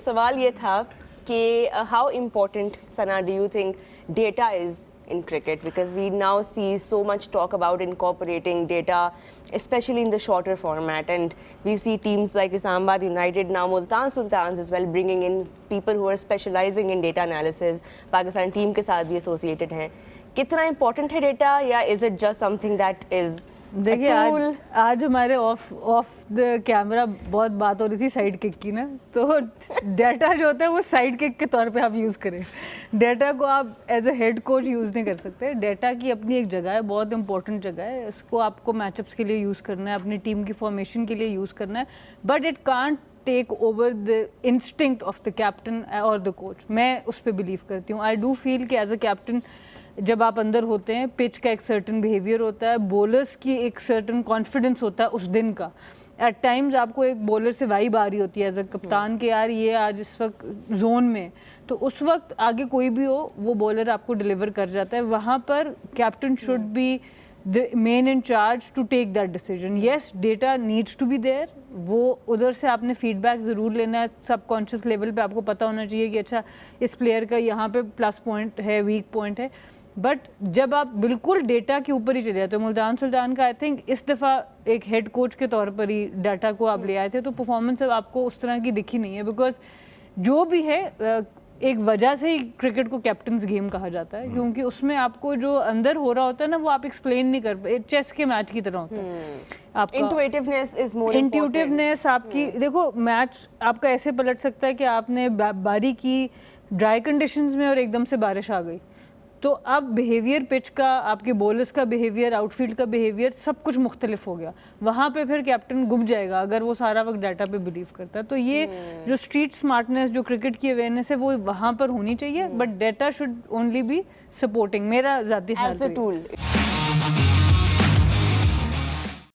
सवाल ये था कि how important Sana do you think data is in cricket, because we now see so much talk about incorporating data, especially in the shorter format, and we see teams like Islamabad United, now Multan Sultans as well, bringing in people who are specializing in data analysis. Pakistan team के साथ भी associated हैं. कितना important है data, या is it just something that is देखिए आज हमारे ऑफ द कैमरा बहुत बात हो रही थी साइड किक की ना, तो डाटा जो होता है वो साइड किक के तौर पे आप यूज़ करें. डाटा को आप as a head coach use नहीं कर सकते. डाटा की अपनी एक जगह है, बहुत इंपॉर्टेंट जगह है. इसको आपको मैचअप्स के लिए यूज़ करना है, अपनी टीम की फॉर्मेशन के लिए यूज़ करना है, but it can't take over the instinct of the captain और द कोच. मैं उस पर बिलीव करती हूँ. आई डू फील कि एज अ कैप्टन जब आप अंदर होते हैं, पिच का एक सर्टन बिहेवियर होता है, बॉलर्स की एक सर्टन कॉन्फिडेंस होता है उस दिन का. एट टाइम्स आपको एक बॉलर से वाइब आ रही होती है एज अ कप्तान के, यार ये आज इस वक्त जोन में, तो उस वक्त आगे कोई भी हो वो बॉलर आपको डिलीवर कर जाता है. वहाँ पर captain should be the man in charge to take that decision. Yes, data needs to be there. वो उधर से आपने फीडबैक ज़रूर लेना है. सबकॉन्शियस लेवल पे आपको पता होना चाहिए कि अच्छा इस प्लेयर का यहाँ पे प्लस पॉइंट है, वीक पॉइंट है. बट जब आप बिल्कुल डेटा के ऊपर ही चले जाते हो, मुल्तान सुल्तान का आई थिंक इस दफ़ा एक हेड कोच के तौर पर ही डाटा को आप ले आए थे, तो परफॉर्मेंस अब आपको उस तरह की दिखी नहीं है. बिकॉज जो भी है एक वजह से ही क्रिकेट को कैप्टन्स गेम कहा जाता है, क्योंकि उसमें आपको जो अंदर हो रहा होता है ना वो आप एक्सप्लेन नहीं कर पाए. चेस के मैच की तरह होता है. आपका इंट्यूटिवनेस इज मोर इंट्यूटिवनेस आपकी. देखो मैच आपका ऐसे पलट सकता है कि आपने बारी की ड्राई कंडीशंस में और एकदम से बारिश आ गई, तो अब बिहेवियर पिच का, आपके बॉलर्स का बिहेवियर, आउटफील्ड का बिहेवियर, सब कुछ मुख्तलिफ हो गया. वहाँ पे फिर कैप्टन गुम जाएगा अगर वो सारा वक्त डाटा पे बिलीव करता है. तो ये जो स्ट्रीट स्मार्टनेस, जो क्रिकेट की अवेयरनेस है, वो वहाँ पर होनी चाहिए, but data should only be supporting. मेरा ज़ाती एज अ टूल.